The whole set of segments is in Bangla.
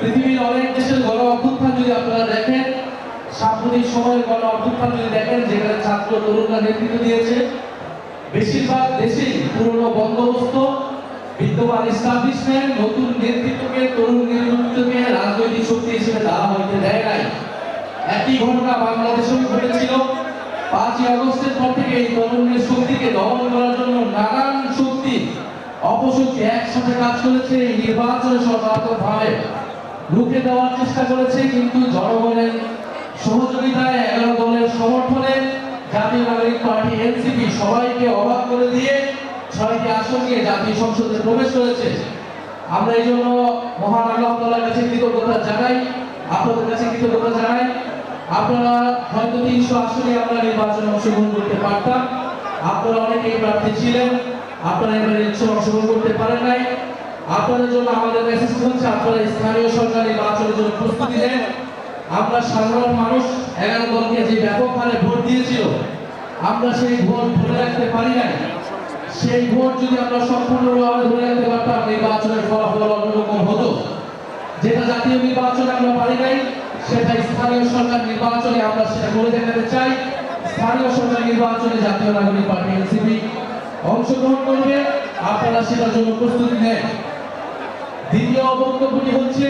পৃথিবীর অনেক দেশের গণ অভ্যুত্থান যদি আপনারা দেখেন, সাম্প্রতিক সময়ের গণ অভ্যুত্থান যদি দেখেন, যেখানে ছাত্র তরুণরা নেতৃত্ব দিয়েছে, বেশিরভাগ দেশেই পুরনো বন্দোবস্ত, বিদ্যমান এস্টাবলিশমেন্ট নতুন নেতৃত্বকে, তরুণ নেতৃত্বকে রাজনৈতিক শক্তি হিসেবে দাঁড়া হইতে দেয় নাই। একই ঘটনা বাংলাদেশেও ঘটেছিল। 5ই আগস্টের পর থেকে এই তরুণের শক্তিকে দমন করার জন্য নানান শক্তি, অপশক্তি একসাথে কাজ করেছে। এই নির্বাচনে সর্বাত্মকভাবে রুখে দেওয়ার চেষ্টা করেছে, কিন্তু জনগণের সহযোগিতায়, 11 দলের সমর্থনে জাতীয় নাগরিক পার্টি এনসিপি সবাইকে অবাক করে দিয়ে 6টি আসন নিয়ে জাতীয় সংসদে প্রবেশ করেছে। আমরা এই জন্য মহান আল্লাহ তাআলার কাছে কৃতজ্ঞতা জানাই, আপনাদের কাছে কৃতজ্ঞতা জানাই। আপনারা হয়তো 300 আসনে আমরা নির্বাচনে অংশগ্রহণ করতে পারতাম, আপনারা অনেকেই প্রার্থী ছিলেন, আপনারা এবারে অংশগ্রহণ করতে পারেন নাই। আপনাদের জন্য আমাদের মেসেজ হচ্ছে, আপনারা স্থানীয় সরকার নির্বাচনের জন্য প্রস্তুতি নেন। আমরা সাধারণ মানুষ 11 দলকে যে ব্যাপক হারে ভোট দিয়েছিল, আমরা সেই ভোট ধরে রাখতে পারি নাই। সেই ভোট যদি আমরা সম্পূর্ণভাবে ধরে রাখতে পারতাম, নির্বাচনের ফলাফল অন্যরকম হতো। যেটা জাতীয় নির্বাচনে আমরা পারি নাই, সেটা স্থানীয় সরকার নির্বাচনে আমরা সেটা করে দেখাতে চাই। স্থানীয় সরকার নির্বাচনে জাতীয় নাগরিক পার্টি এনসিপি অংশগ্রহণ করবে, আপনারা সেটার জন্য প্রস্তুতি নেন। দ্বিতীয় বক্তব্যটি হচ্ছে,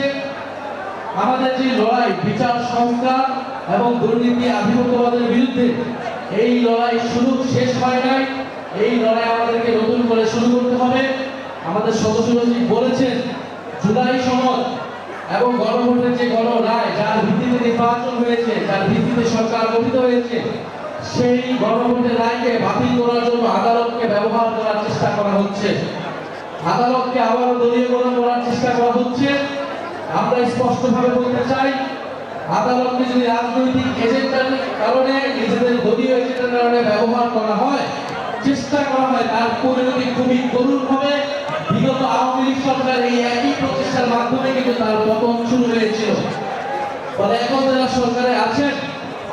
আমাদের যে লড়াই বিচার সংস্কার এবং দুর্নীতি আধিপত্যবাদের বিরুদ্ধে, এই লড়াই শুরু শেষ হয় নাই। এই লড়াই আমাদেরকে নতুন করে শুরু করতে হবে। আমাদের সদস্যরা বলেছেন, জুলাই সনদ এবং গণভোটের যে গণ রায়, যার ভিত্তিতে নির্বাচন হয়েছে, যার ভিত্তিতে সরকার গঠিত হয়েছে, সেই গণভোটের রায়কে বাতিল করার জন্য আদালতকে ব্যবহার করার চেষ্টা করা হচ্ছে। আদালতকে আবারও দলীয়করণ করার চেষ্টা করা হচ্ছে। আমরা স্পষ্টভাবে বলতে চাই, আদালতকে যদি রাজনৈতিক এজেন্ডার কারণে, নিজেদের দলীয় এজেন্ডার কারণে ব্যবহার করা হয়, চেষ্টা করা হয়, তার পরিণতি খুবই করুণ হবে। বিগত আওয়ামী লীগ সরকার এই একই প্রচেষ্টার মাধ্যমে কিন্তু তার পতন শুরু হয়েছিল। ফলে এখন যারা সরকারে আছেন,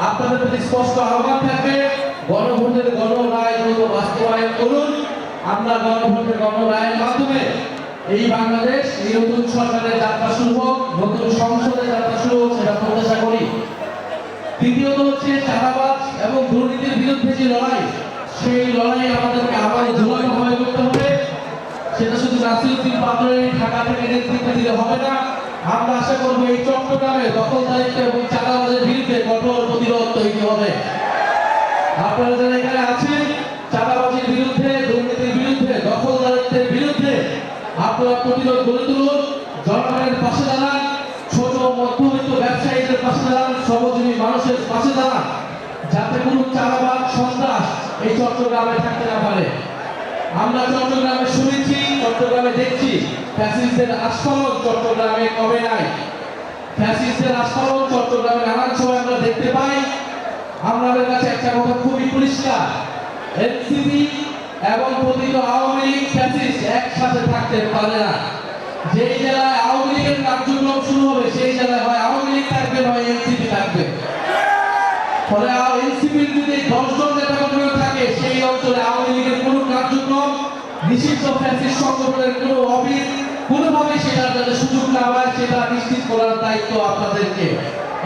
আপনাদের প্রতি স্পষ্ট আহ্বান থাকবে, গণভোটের গণ রায় দ্রুত বাস্তবায়ন করুন। আমরা গণভোটের গণ রায়ের মাধ্যমে এই বাংলাদেশ, এই নতুন সরকারের যাত্রা শুরু হোক, নতুন সংসদের যাত্রা শুরু হোক, সেটা প্রত্যাশা করি। দ্বিতীয়ত হচ্ছে, চাঁদাবাজ এবং দুর্নীতির বিরুদ্ধে যে লড়াই, সেই লড়াই আমাদেরকে আবার জোরালোভাবে করতে হবে। সেটা শুধু নাসিরউদ্দিন পাটোয়ারি ঢাকা থেকে নেতৃত্ব দিলে হবে না। আমরা আশা করবো এই চট্টগ্রামে দখলদারিত্ব এবং চাঁদাবাজের বিরুদ্ধে কঠোর প্রতিরোধ তৈরি হবে। আপনারা যারা এখানে আছেন, চাঁদাবাজির বিরুদ্ধে, দুর্নীতির বিরুদ্ধে, দখলদারিত্বের বিরুদ্ধে আপনারা প্রতিরোধ গড়ে তুলুন, জনগণের পাশে দাঁড়ান, ছোট মধ্যবিত্ত ব্যবসায়ীদের পাশে দাঁড়ান, শ্রমজীবী মানুষের পাশে দাঁড়ান, যাতে কোনো চাঁদাবাজ, সন্ত্রাস এই চট্টগ্রামে থাকতে না পারে। আমরা চট্টগ্রামে শুনেছি, চট্টগ্রামে দেখছি, ফ্যাসিস্টদের আস্ফালন চট্টগ্রামে কমে নাই। ফ্যাসিস্টদের আস্ফালন চট্টগ্রামে নানান সময় আমরা দেখতে পাই। আমাদের কাছে একটা কথা খুবই পরিষ্কার, এনসিপি এবং পতিত আওয়ামী লীগ ফ্যাসিস্ট একসাথে থাকতে পারে না। যেই জেলায় আওয়ামী লীগের কার্যক্রম শুরু হবে, সেই জেলায় হয় আওয়ামী লীগ থাকবে, নয় এনসিপি থাকবে। ফলে এনসিপির যদি 10 জন নেতাকর্মী থাকে, সেই অঞ্চলে আওয়ামী লীগের কোনো কার্যক্রম, নিষিদ্ধ ফ্যাসিস্ট সংগঠনের কোনো অফিস কোনোভাবে সেটা যাতে সুযোগ না পায়, সেটা নিশ্চিত করার দায়িত্ব আপনাদেরকে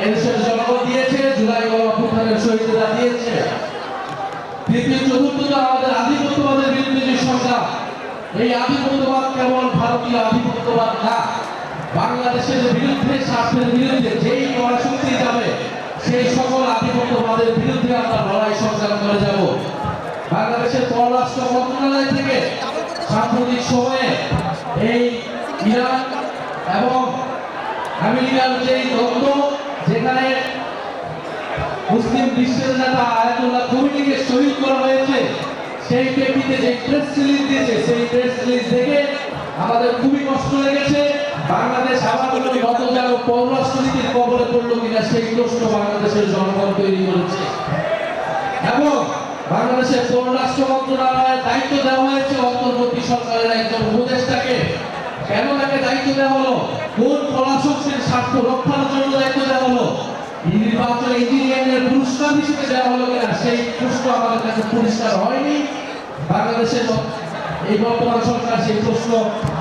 এদেশের জনগণ দিয়েছে, জুলাই গণ অভ্যুত্থানের শহীদরা দিয়েছে। তৃতীয় চতুর্থত, আমাদের আধিপত্যবাদের বিরুদ্ধে যে সংগ্রাম, এই আধিপত্যবাদ কেবল ভারতীয় আধিপত্যবাদ না, বাংলাদেশের বিরুদ্ধে, স্বার্থের বিরুদ্ধে যেই পরাশক্তি যাবে, সেই সকল আধিপত্যবাদের বিরুদ্ধে আমরা লড়াই সংগ্রাম করে যাব। বাংলাদেশের পররাষ্ট্র মন্ত্রণালয় থেকে সাম্প্রতিক সময়ে এই ইরান এবং আমেরিকার যে দ্বন্দ্ব, যেখানে মুসলিম বিশ্বের নেতা আয়াতুল্লাহ খোমেনিকে শহীদ করা হয়েছে, সেই প্রেক্ষিতে যে প্রেস রিলিজ দিয়েছে, সেই প্রেস রিলিজ দেখে আমাদের খুবই কষ্ট লেগেছে। বাংলাদেশ আবার গতকাল পররাষ্ট্রনীতির কবলে পড়লো কিনা, সেই প্রশ্ন বাংলাদেশের জনগণ তৈরি করেছে। এবং বাংলাদেশের পররাষ্ট্র মন্ত্রণালয়ের দায়িত্ব দেওয়া হয়েছে অন্তর্বর্তী সরকারের একজন উপদেষ্টাকে। কেন তাকে দায়িত্ব দেওয়া হলো? কোন পরাশক্তির স্বার্থ রক্ষার জন্য দায়িত্ব দেওয়া হলো? নির্বাচন ইঞ্জিনিয়ারের পুরস্কার হিসেবে দেওয়া হলো কিনা, সেই প্রশ্ন আমাদের কাছে পরিষ্কার হয়নি। বাংলাদেশের এই বর্তমান সরকার সেই প্রশ্ন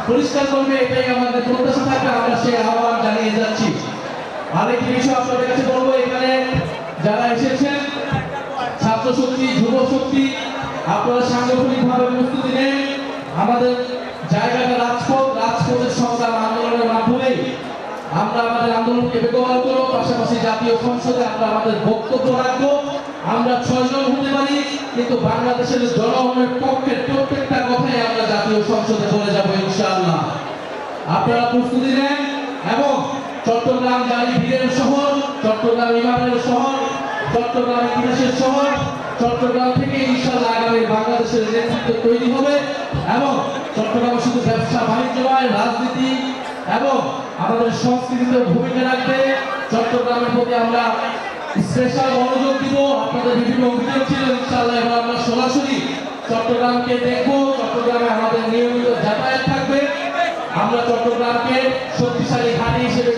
পরিষ্কার করবে, এটাই আমাদের প্রত্যাশা থাকবে। আমরা সেই আহ্বান জানিয়ে যাচ্ছি। আরেকটি বিষয় আপনাদের কাছে বলবো, এখানে যারা এসেছেন ছাত্র শক্তি, যুব শক্তি, আপনারা সাংগঠনিকভাবে প্রস্তুতি নেন। আমাদের জায়গাটা রাজপথ, রাজপথের সংগ্রাম আন্দোলনের মাধ্যমে আমরা আমাদের আন্দোলনকে ব্যবহার করব। পাশাপাশি জাতীয় সংসদে আমরা আমাদের বক্তব্য রাখবো। আমরা 6 জন হতে পারি, কিন্তু বাংলাদেশের জনগণের পক্ষে প্রত্যেকটা কথাই আমরা জাতীয় সংসদে বলে যাব ইনশাআল্লাহ। আপনারা প্রস্তুতি নেন এবং চট্টগ্রাম জানি বীরের শহর, চট্টগ্রাম ইমামের শহর, চট্টগ্রাম ইতিহাসের শহর। চট্টগ্রাম থেকে ইনশাআল্লাহ আগামী বাংলাদেশের নেতৃত্ব তৈরি হবে এবং চট্টগ্রাম শুধু ব্যবসা বাণিজ্য নয়, রাজনীতি এবং আমাদের সংস্কৃতিতে ভূমিকা রাখবে। চট্টগ্রামের প্রতি আমরা স্পেশাল মনোযোগ দিব। আপনাদের বিভিন্ন অভিযোগ ছিল, ইনশাআল্লাহ এবার আমরা সরাসরি চট্টগ্রামকে দেখবো। চট্টগ্রামে আমাদের নিয়মিত যাতায়াত থাকবে। আমরা চট্টগ্রামকে শক্তিশালী ঘাঁটি হিসেবে